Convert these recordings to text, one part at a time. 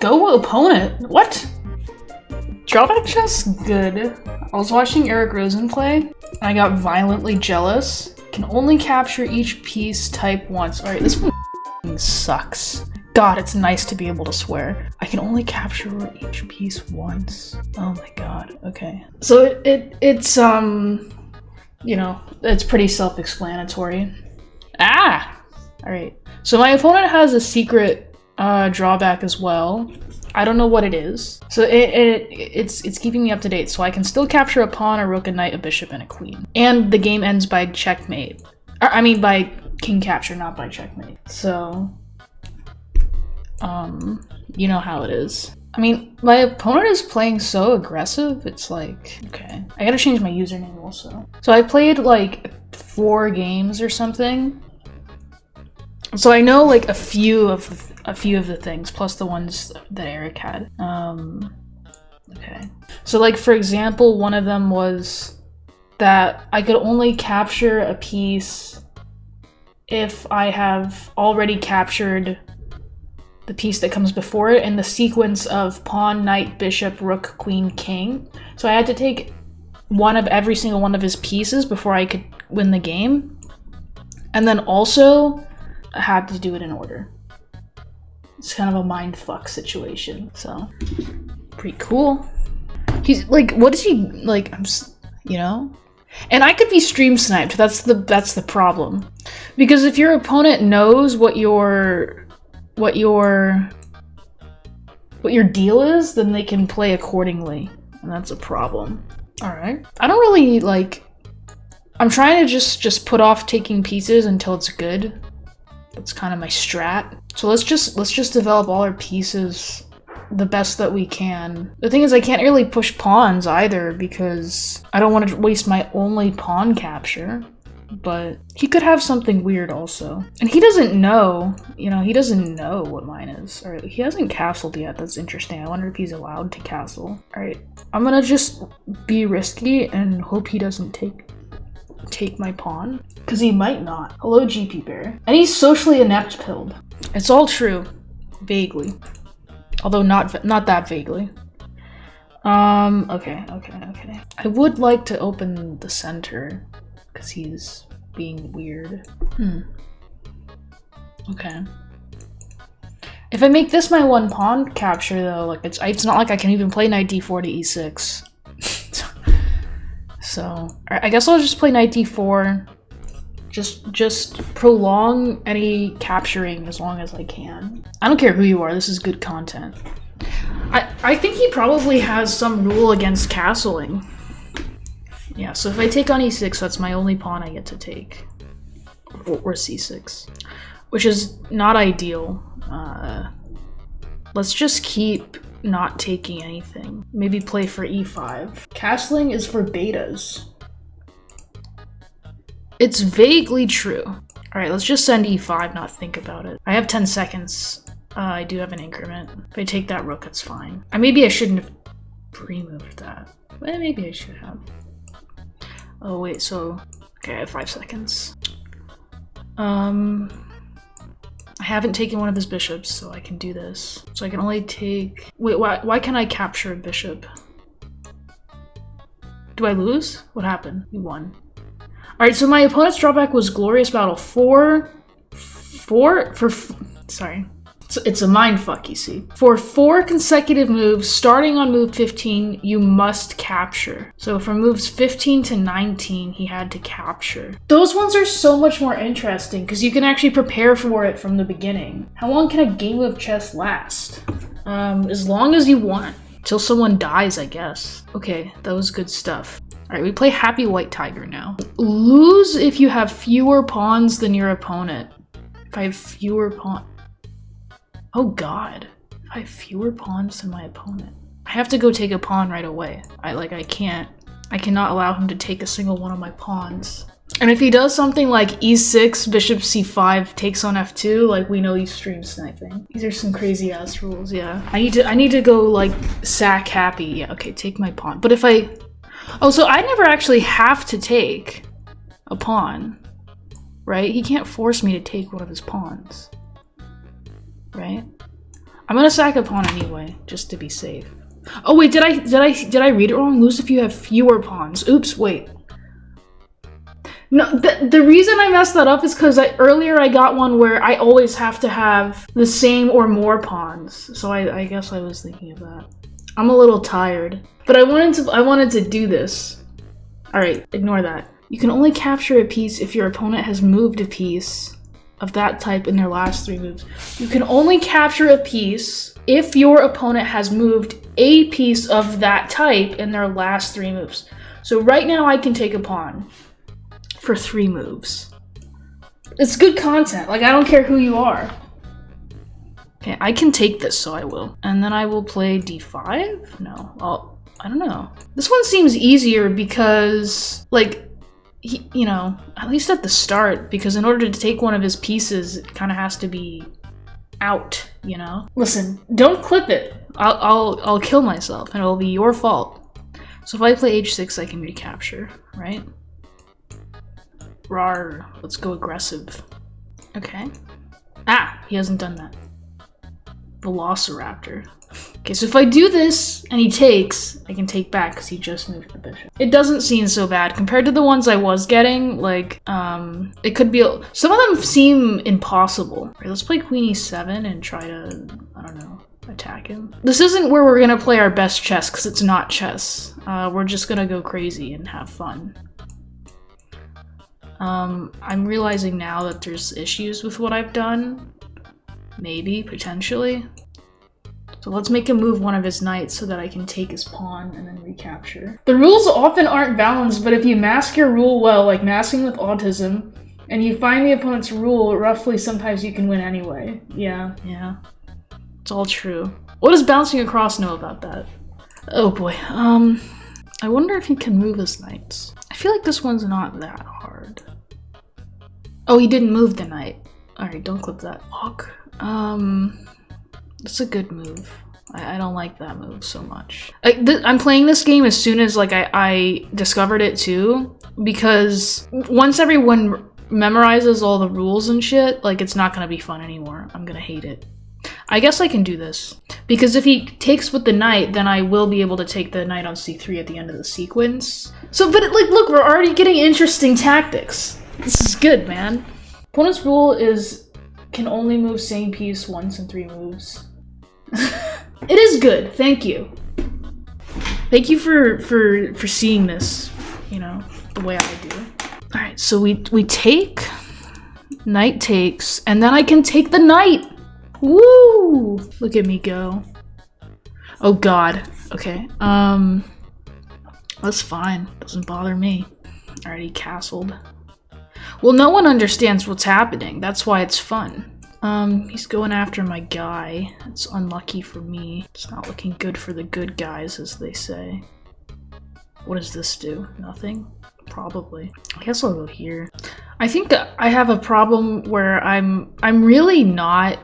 Go opponent. What? Drawback chess? Good. I was watching Eric Rosen play, and I got violently jealous. Can only capture each piece type once. Alright, this one sucks. God, it's nice to be able to swear. I can only capture each piece once. Oh my god, okay. So it's you know, it's pretty self-explanatory. Ah! Alright. So my opponent has a secret drawback as well. I don't know what it is. So it's keeping me up to date. So I can still capture a pawn, a rook, a knight, a bishop, and a queen. And the game ends by checkmate. I mean by king capture, not by checkmate. So you know how it is. I mean, my opponent is playing so aggressive, it's like, okay. I gotta change my username also. So I played like 4 games or something. So I know like a few of the things, plus the ones that Eric had. Okay. So like, for example, one of them was that I could only capture a piece if I have already captured the piece that comes before it in the sequence of pawn, knight, bishop, rook, queen, king. So I had to take one of every single one of his pieces before I could win the game. And then also I had to do it in order. It's kind of a mindfuck situation, so pretty cool. He's like, what is he like? You know, and I could be stream sniped. That's the problem, because if your opponent knows what your deal is, then they can play accordingly, and that's a problem. All right, I don't really like. I'm trying to just put off taking pieces until it's good. That's kind of my strat. So let's just develop all our pieces the best that we can. The thing is, I can't really push pawns either because I don't want to waste my only pawn capture. But he could have something weird also. And he doesn't know, you know, he doesn't know what mine is. Or he hasn't castled yet. That's interesting. I wonder if he's allowed to castle. All right, I'm gonna just be risky and hope he doesn't take my pawn, because he might not. Hello, GP Bear. And he's socially inept pilled. It's all true, vaguely, although not that vaguely. Okay. I would like to open the center because he's being weird. Okay. If I make this my one pawn capture though, like it's not like I can even play knight d4 to e6. So I guess I'll just play knight d4. Just prolong any capturing as long as I can. I don't care who you are, this is good content. I think he probably has some rule against castling. Yeah, so if I take on e6, that's my only pawn I get to take. Or c6. Which is not ideal. Let's just keep not taking anything. Maybe play for e5. Castling is for betas. It's vaguely true. All right, let's just send e5, not think about it. I have 10 seconds. I do have an increment. If I take that rook, it's fine. Maybe I shouldn't have pre-moved that. Well, maybe I should have. Oh wait, so, okay, I have 5 seconds. I haven't taken one of his bishops, so I can do this. So I can only take, wait, why can't I capture a bishop? Do I lose? What happened? You won. All right, so my opponent's drawback was Glorious Battle. Sorry. It's a mindfuck, you see. For 4 consecutive moves, starting on move 15, you must capture. So from moves 15 to 19, he had to capture. Those ones are so much more interesting because you can actually prepare for it from the beginning. How long can a game of chess last? As long as you want. Till someone dies, I guess. Okay, that was good stuff. All right, we play Happy White Tiger now. Lose if you have fewer pawns than your opponent. If I have fewer pawns. Oh god, I have fewer pawns than my opponent. I have to go take a pawn right away. I cannot allow him to take a single one of my pawns. And if he does something like e6, bishop c5, takes on f2, like we know he's stream sniping. These are some crazy ass rules, yeah. I need to go like sack Happy. Yeah, okay, take my pawn. But if oh, so I never actually have to take a pawn, right? He can't force me to take one of his pawns. Right? I'm gonna sack a pawn anyway, just to be safe. Oh wait, did I read it wrong? Lose if you have fewer pawns. Oops, wait. No, the reason I messed that up is because earlier I got one where I always have to have the same or more pawns. So I guess I was thinking of that. I'm a little tired, but I wanted to do this. All right, ignore that. You can only capture a piece if your opponent has moved a piece of that type in their last 3 moves. You can only capture a piece if your opponent has moved a piece of that type in their last 3 moves. So right now I can take a pawn for 3 moves. It's good content. Like, I don't care who you are. Okay, I can take this, so I will. And then I will play d5? No, I don't know. This one seems easier because, like, you know, at least at the start, because in order to take one of his pieces, it kind of has to be out, you know? Listen, don't clip it. I'll kill myself, and it'll be your fault. So if I play h6, I can recapture, right? Rawr, let's go aggressive. Okay. Ah, he hasn't done that. Velociraptor. Okay, so if I do this and he takes, I can take back because he just moved the bishop. It doesn't seem so bad compared to the ones I was getting. Like, it could be, some of them seem impossible. All right, let's play queen e7 and try to, I don't know, attack him. This isn't where we're gonna play our best chess because it's not chess. We're just gonna go crazy and have fun. I'm realizing now that there's issues with what I've done. Maybe, potentially. So let's make him move one of his knights so that I can take his pawn and then recapture. The rules often aren't balanced, but if you mask your rule well, like masking with autism, and you find the opponent's rule roughly, sometimes you can win anyway. Yeah. It's all true. What does bouncing across know about that? Oh boy. I wonder if he can move his knights. I feel like this one's not that hard. Oh, he didn't move the knight. Alright, don't clip that. Walk. That's a good move. I don't like that move so much. I'm playing this game as soon as like I discovered it too, because once everyone memorizes all the rules and shit, like it's not gonna be fun anymore. I'm gonna hate it. I guess I can do this, because if he takes with the knight, then I will be able to take the knight on c3 at the end of the sequence. So, but like, look, we're already getting interesting tactics. This is good, man. Opponent's rule is can only move same piece once in 3 moves. It is good, thank you. Thank you for seeing this, you know, the way I do. All right, so we take, knight takes, and then I can take the knight. Woo! Look at me go. Oh god. Okay. That's fine. Doesn't bother me. Already castled. Well, no one understands what's happening. That's why it's fun. He's going after my guy. It's unlucky for me. It's not looking good for the good guys, as they say. What does this do? Nothing? Probably. I guess I'll go here. I think I have a problem where I'm really not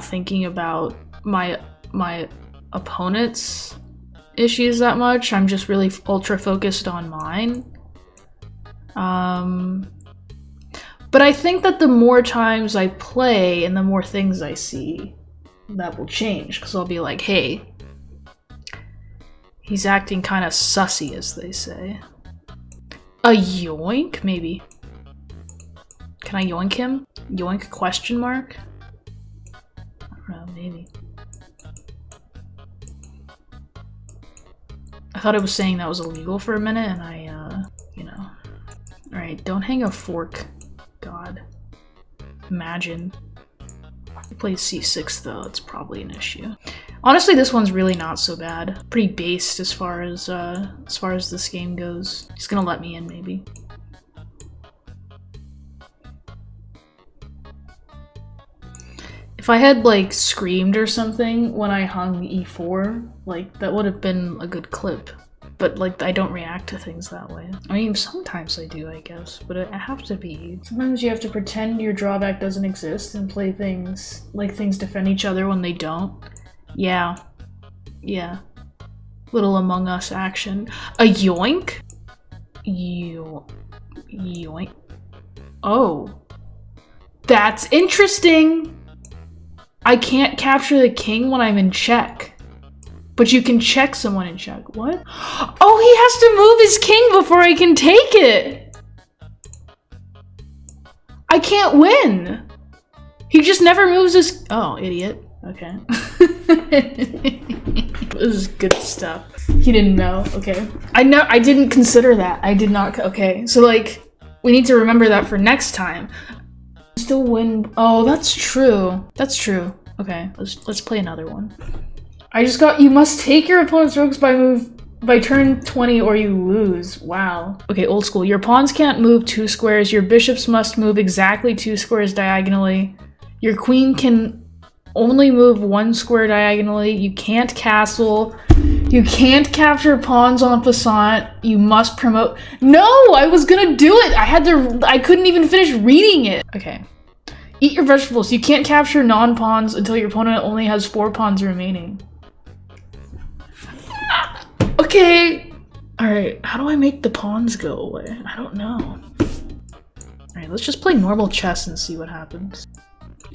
thinking about my opponent's issues that much. I'm just really ultra focused on mine. But I think that the more times I play and the more things I see, that will change, because I'll be like, hey, he's acting kind of sussy, as they say. A yoink? Maybe. Can I yoink him? Yoink question mark? I don't know, maybe. I thought it was saying that was illegal for a minute, and I, you know. Alright, don't hang a fork. God. Imagine. If he plays c6 though, it's probably an issue. Honestly, this one's really not so bad. Pretty based as far as this game goes. He's gonna let me in, maybe. If I had, like, screamed or something when I hung e4, like, that would have been a good clip. But, like, I don't react to things that way. I mean, sometimes I do, I guess, but I have to be. Sometimes you have to pretend your drawback doesn't exist and play things like things defend each other when they don't. Yeah. Yeah. Little Among Us action. A yoink? Yoink. Oh. That's interesting! I can't capture the king when I'm in check. But you can check someone in check. What? Oh, he has to move his king before I can take it! I can't win! He just never moves his- Oh, idiot. Okay. This is good stuff. He didn't know. Okay. I didn't consider that. I did not- Okay. So, like, we need to remember that for next time. Still win- Oh, that's true. That's true. Okay. Let's play another one. I just got- You must take your opponent's rooks by turn 20 or you lose. Wow. Okay, old school. Your pawns can't move 2 squares. Your bishops must move exactly 2 squares diagonally. Your queen can only move 1 square diagonally. You can't castle. You can't capture pawns on a passant. You must promote. No, I was gonna do it. I couldn't even finish reading it. Okay. Eat your vegetables. You can't capture non-pawns until your opponent only has 4 pawns remaining. Okay. All right. How do I make the pawns go away? I don't know. All right, let's just play normal chess and see what happens.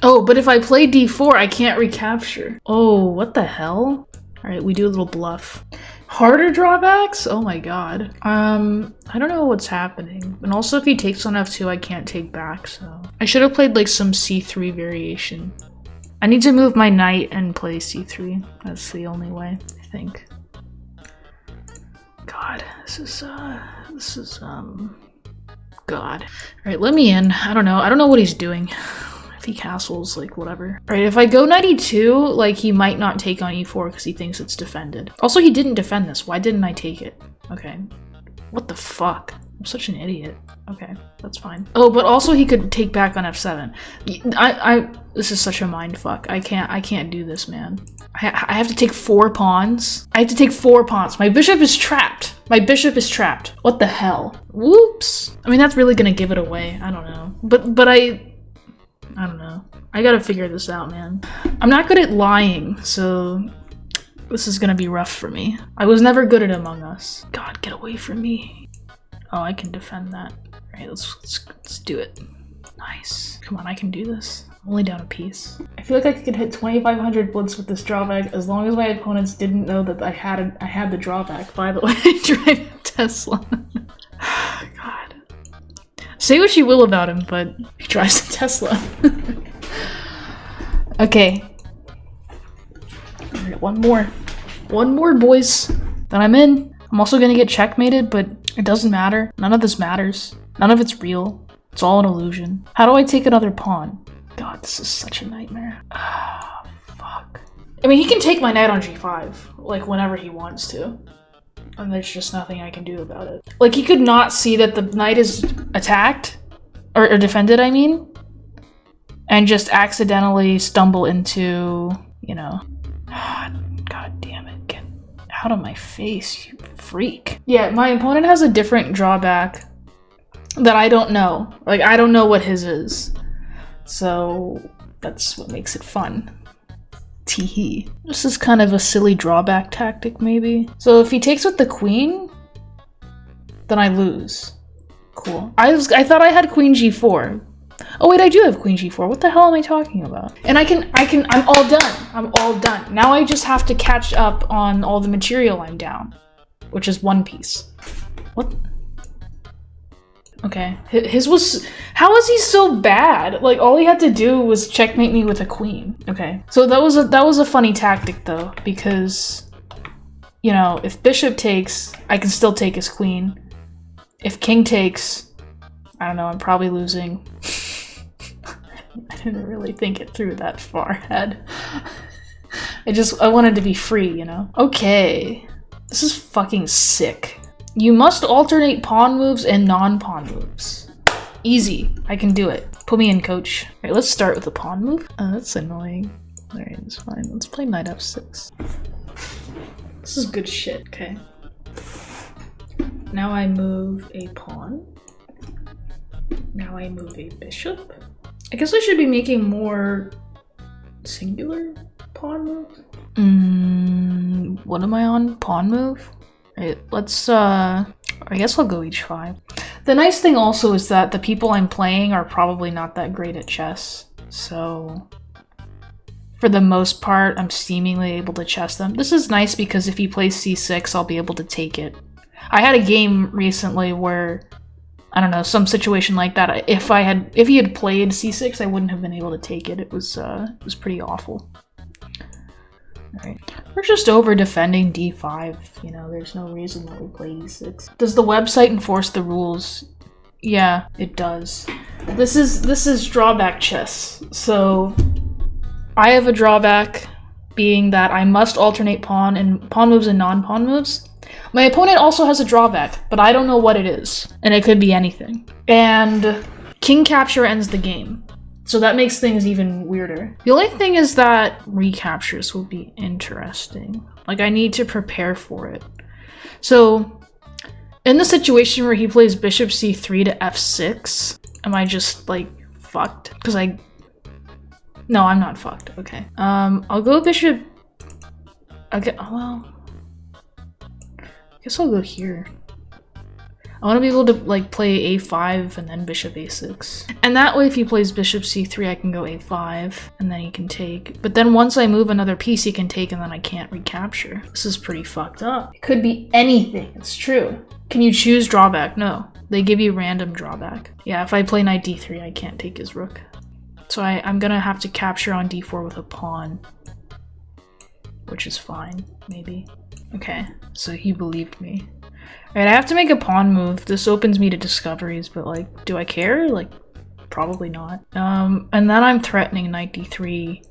Oh, but if I play d4, I can't recapture. Oh, what the hell? All right, we do a little bluff. Harder drawbacks? Oh my god. I don't know what's happening. And also if he takes on f2, I can't take back, so. I should have played like some c3 variation. I need to move my knight and play c3. That's the only way, I think. God, this is God. All right, let me in. I don't know what he's doing. If he castles, like, whatever. All right, if I go knight e2, like, he might not take on e4 because he thinks it's defended. Also, he didn't defend this. Why didn't I take it? Okay. What the fuck? I'm such an idiot. Okay, that's fine. Oh, but also he could take back on f7. This is such a mind fuck. I can't do this, man. I have to take 4 pawns. I have to take 4 pawns. My bishop is trapped. My bishop is trapped. What the hell? Whoops. I mean, that's really gonna give it away. I don't know. But I don't know. I gotta figure this out, man. I'm not good at lying, so this is gonna be rough for me. I was never good at Among Us. God, get away from me. Oh, I can defend that. All right, let's do it. Nice. Come on, I can do this. I'm only down a piece. I feel like I could hit 2,500 blitz with this drawback as long as my opponents didn't know that I had the drawback. By the way, I drive a Tesla. God. Say what you will about him, but he drives a Tesla. Okay. Alright, one more. One more, boys. Then I'm in. I'm also gonna get checkmated, but it doesn't matter. None of this matters. None of it's real. It's all an illusion. How do I take another pawn? God, this is such a nightmare. Ah, fuck. I mean, he can take my knight on g5, like, whenever he wants to. And there's just nothing I can do about it. Like, he could not see that the knight is attacked, or defended, I mean, and just accidentally stumble into, you know. God damn it, get out of my face, you freak. Yeah, my opponent has a different drawback that I don't know. Like, I don't know what his is. So, that's what makes it fun. Teehee. This is kind of a silly drawback tactic, maybe. So if he takes with the queen, then I lose. Cool. I thought I had queen g4. Oh wait, I do have queen g4. What the hell am I talking about? And I'm all done. I'm all done. Now I just have to catch up on all the material I'm down, which is 1 piece. What? Okay, his was, how was he so bad? Like, all he had to do was checkmate me with a queen. Okay, so that was a funny tactic though, because, you know, if bishop takes, I can still take his queen. If king takes, I don't know, I'm probably losing. I didn't really think it through that far ahead. I wanted to be free, you know? Okay, this is fucking sick. You must alternate pawn moves and non-pawn moves. Easy. I can do it. Put me in, coach. Alright, let's start with a pawn move. Oh, that's annoying. Alright, it's fine. Let's play knight f6. This is good shit. Okay. Now I move a pawn. Now I move a bishop. I guess I should be making more singular pawn moves. What am I on? Pawn move? Right, let's, I guess I'll go h5. The nice thing also is that the people I'm playing are probably not that great at chess, so for the most part, I'm seemingly able to chess them. This is nice because if he plays c6, I'll be able to take it. I had a game recently where, I don't know, some situation like that. If he had played c6, I wouldn't have been able to take it. It was pretty awful. Alright. We're just over defending d5, you know, there's no reason that we play e6. Does the website enforce the rules? Yeah, it does. This is drawback chess. So I have a drawback being that I must alternate pawn moves and non-pawn moves. My opponent also has a drawback, but I don't know what it is. And it could be anything. And king capture ends the game. So that makes things even weirder. The only thing is that recaptures will be interesting. Like, I need to prepare for it. So, in the situation where he plays bishop c3 to f6, am I just, like, fucked? Because no, I'm not fucked. Okay. I'll go bishop... Okay, well... I guess I'll go here. I want to be able to like play a5 and then bishop a6. And that way if he plays bishop c3 I can go a5 and then he can take. But then once I move another piece he can take and then I can't recapture. This is pretty fucked up. It could be anything, it's true. Can you choose drawback? No. They give you random drawback. Yeah, if I play knight d3 I can't take his rook. So I'm gonna have to capture on d4 with a pawn. Which is fine, maybe. Okay, so he believed me. Alright, I have to make a pawn move. This opens me to discoveries, but like, do I care? Like, probably not. And then I'm threatening knight d3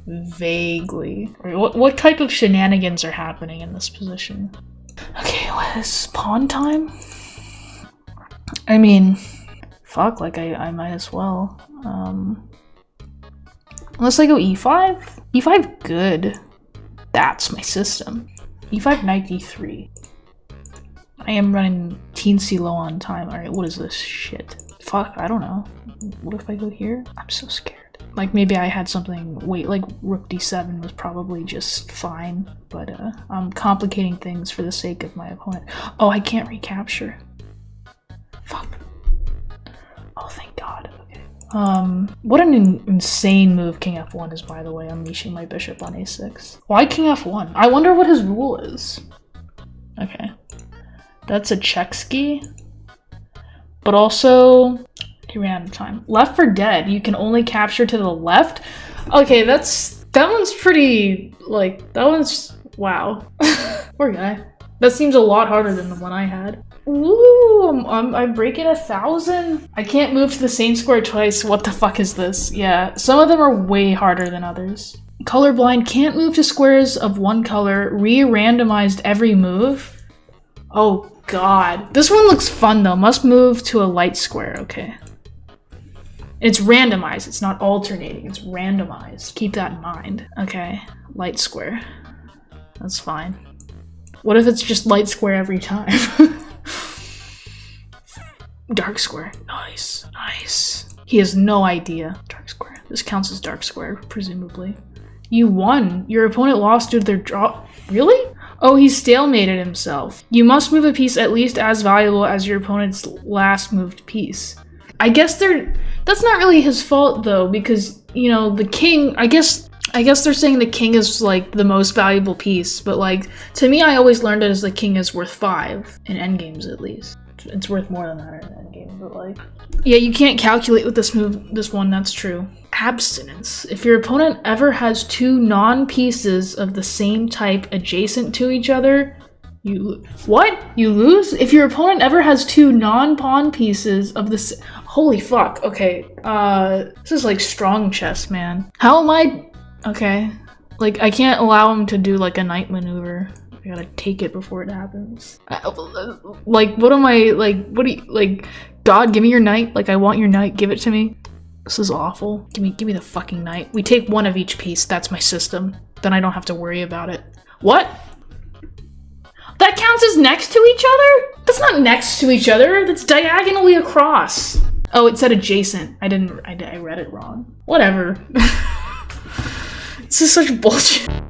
vaguely. What type of shenanigans are happening in this position? Okay, what is pawn time? I mean, fuck, like I might as well. Unless I go e5? e5 good. That's my system. e5 knight d3. I am running teensy low on time. Alright, what is this shit? Fuck, I don't know. What if I go here? I'm so scared. Like, maybe I had something... Wait, like, rook d7 was probably just fine. But, I'm complicating things for the sake of my opponent. Oh, I can't recapture. Fuck. Oh, thank God. Okay. What an insane move king f1 is, by the way, unleashing my bishop on a6. Why king f1? I wonder what his rule is. Okay. That's a check ski. But also, he ran out of time. Left for dead, you can only capture to the left? Okay, that one's pretty, like, that one's, wow. Poor guy. That seems a lot harder than the one I had. Ooh, I'm breaking 1,000? I can't move to the same square twice. What the fuck is this? Yeah, some of them are way harder than others. Colorblind, can't move to squares of one color, re-randomized every move. Oh god. This one looks fun though. Must move to a light square. Okay. It's randomized. It's not alternating. It's randomized. Keep that in mind. Okay. Light square. That's fine. What if it's just light square every time? Dark square. Nice. Nice. He has no idea. Dark square. This counts as dark square, presumably. You won. Your opponent lost due to their draw. Really? Oh, he stalemated himself. You must move a piece at least as valuable as your opponent's last moved piece. I guess that's not really his fault though, because, you know, the king, I guess they're saying the king is like the most valuable piece, but like, to me, I always learned it as the king is worth 5 in endgames at least. It's worth more than that in endgame, but like, yeah, you can't calculate with this one, that's true. Abstinence. If your opponent ever has 2 non-pieces of the same type adjacent to each other, you lose? If your opponent ever has 2 non-pawn pieces of the holy fuck, okay. This is like strong chess, man. How am I? Okay. Like, I can't allow him to do like a knight maneuver. I gotta take it before it happens. Like, what am I, like, what do you, like, God, give me your knight. Like, I want your knight, give it to me. This is awful. Give me the fucking knight. We take 1 of each piece, that's my system. Then I don't have to worry about it. What? That counts as next to each other? That's not next to each other, that's diagonally across. Oh, it said adjacent. I read it wrong. Whatever. This is such bullshit.